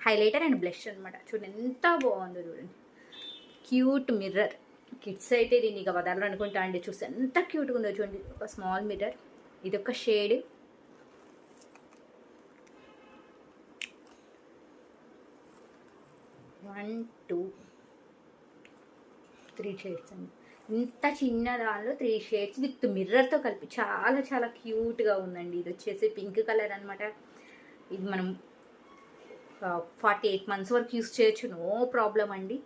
Highlighter and blush అనమాట. చూడండి ఎంత బాగుందో చూడండి. Cute mirror. కిడ్స్ అయితే దీన్ని ఇక వదలనుకుంటా అండి. చూస్తే ఎంత క్యూట్గా ఉందో చూడండి. ఒక స్మాల్ మిర్రర్. ఇదొక shade. One two three shades అండి. ఇంత చిన్న దానిలో 3 షేడ్స్ విత్ మిర్రర్తో కలిపి చాలా చాలా క్యూట్గా ఉందండి. ఇది వచ్చేసి పింక్ కలర్ అనమాట. ఇది మనం 48 మంత్స్ వరకు యూస్ చేయొచ్చు, నో ప్రాబ్లం అండి.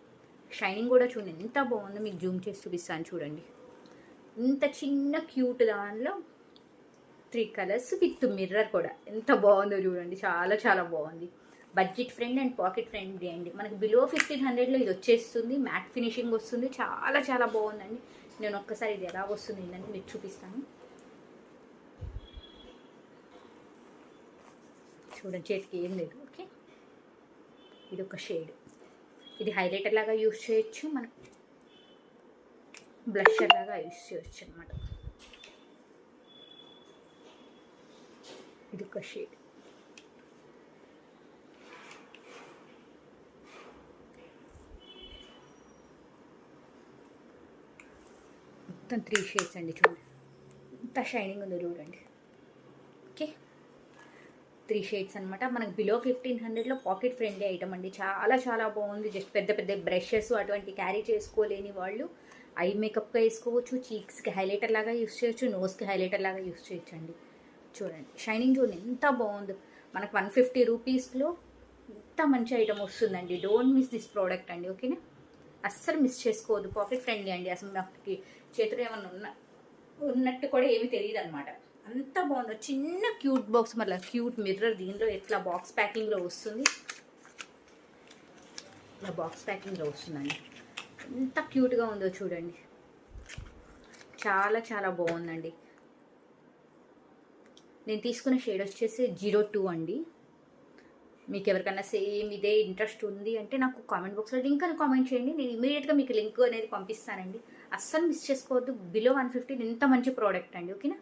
షైనింగ్ కూడా చూడండి ఎంత బాగుందో. మీకు జూమ్ చేసి చూపిస్తాను చూడండి. ఇంత చిన్న క్యూట్ దానిలో 3 కలర్స్ విత్ మిర్రర్ కూడా ఎంత బాగుందో చూడండి. చాలా చాలా బాగుంది. Budget friend and pocket friendly అండి. మనకి బిలో 1500లో ఇది వచ్చేస్తుంది. మ్యాట్ ఫినిషింగ్ వస్తుంది. చాలా చాలా బాగుందండి. నేను ఒక్కసారి ఇది ఎలా వస్తుంది ఏంటంటే మీకు చూపిస్తాను చూడండి. చేతికి ఏం లేదు. ఓకే, ఇది ఒక షేడ్. ఇది హైలైటర్ లాగా యూస్ చేయొచ్చు, మనం బ్లషర్ లాగా యూస్ చేయొచ్చు అనమాట. ఇది ఒక షేడ్. మొత్తం 3 షేడ్స్ అండి. చూడండి ఎంత షైనింగ్ ఉందో చూడండి. ఓకే, 3 షేడ్స్ అనమాట. మనకు బిలో 1500లో పాకెట్ ఫ్రెండ్లీ ఐటమ్ అండి. చాలా చాలా బాగుంది. జస్ట్ పెద్ద పెద్ద బ్రషెస్ అటువంటి క్యారీ చేసుకోలేని వాళ్ళు ఐ మేకప్గా వేసుకోవచ్చు, చీక్స్కి హైలైటర్ లాగా యూస్ చేయొచ్చు, నోస్కి హైలైటర్ లాగా యూస్ చేయొచ్చు అండి. చూడండి షైనింగ్ చూడండి ఎంత బాగుందో. మనకు 150 రూపీస్లో ఎంత మంచి ఐటమ్ వస్తుందండి. డోంట్ మిస్ దిస్ ప్రోడక్ట్ అండి. ఓకేనా, అస్సలు మిస్ చేసుకోవద్దు. పాకెట్ ఫ్రెండ్లీ అండి. అసలు నాకు చేతులు ఏమన్నా ఉన్నట్టు కూడా ఏమీ తెలియదు అనమాట. అంత బాగుందో. చిన్న క్యూట్ బాక్స్, మళ్ళీ క్యూట్ మిర్రర్. దీనిలో ఎట్లా బాక్స్ ప్యాకింగ్లో వస్తుంది, ఇలా బాక్స్ ప్యాకింగ్లో వస్తుందండి. ఎంత క్యూట్గా ఉందో చూడండి. చాలా చాలా బాగుందండి. నేను తీసుకున్న షేడ్ వచ్చేసి 02 అండి. మీకు ఎవరికైనా సేమ్ ఇదే ఇంట్రెస్ట్ ఉంది అంటే నాకు కామెంట్ బాక్స్లో లింక్ అని కామెంట్ చేయండి. నేను ఇమీడియట్గా మీకు లింక్ అనేది పంపిస్తానండి. అస్సలు మిస్ చేసుకోవద్దు. బిలో 150 ఎంత మంచి ప్రోడక్ట్ అండి. ఓకేనా,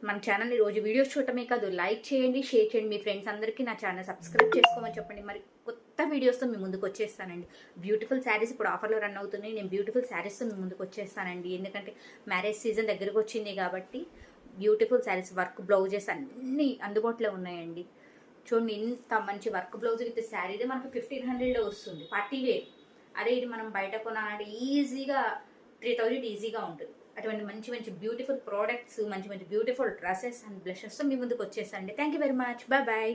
మన ఛానల్ని రోజు వీడియోస్ చూడటమే కాదు, లైక్ చేయండి, షేర్ చేయండి. మీ ఫ్రెండ్స్ అందరికీ నా ఛానల్ సబ్స్క్రైబ్ చేసుకోమని చెప్పండి. మరి కొత్త వీడియోస్తో మీ ముందుకు వచ్చేస్తానండి. బ్యూటిఫుల్ శారీస్ ఇప్పుడు ఆఫర్లో రన్ అవుతున్నాయి. నేను బ్యూటిఫుల్ శారీస్తో మీ ముందుకు వచ్చేస్తానండి. ఎందుకంటే మ్యారేజ్ సీజన్ దగ్గరకు వచ్చింది కాబట్టి బ్యూటిఫుల్ శారీస్, వర్క్ బ్లౌజెస్ అన్నీ అందుబాటులో ఉన్నాయండి. చూడండి ఇంత మంచి వర్క్ బ్లౌజ్ విత్ శారీదే మనకు 1500లో వస్తుంది. Party wear. అదే ఇది మనం బయట కొనాలంటే ఈజీగా 3000 ఈజీగా ఉంటుంది. అటువంటి మంచి మంచి బ్యూటిఫుల్ ప్రోడక్ట్స్, మంచి మంచి బ్యూటిఫుల్ డ్రెస్సెస్ అండ్ బ్లషెస్తో మీ ముందుకు వచ్చేసండి. Thank you very much. Bye bye.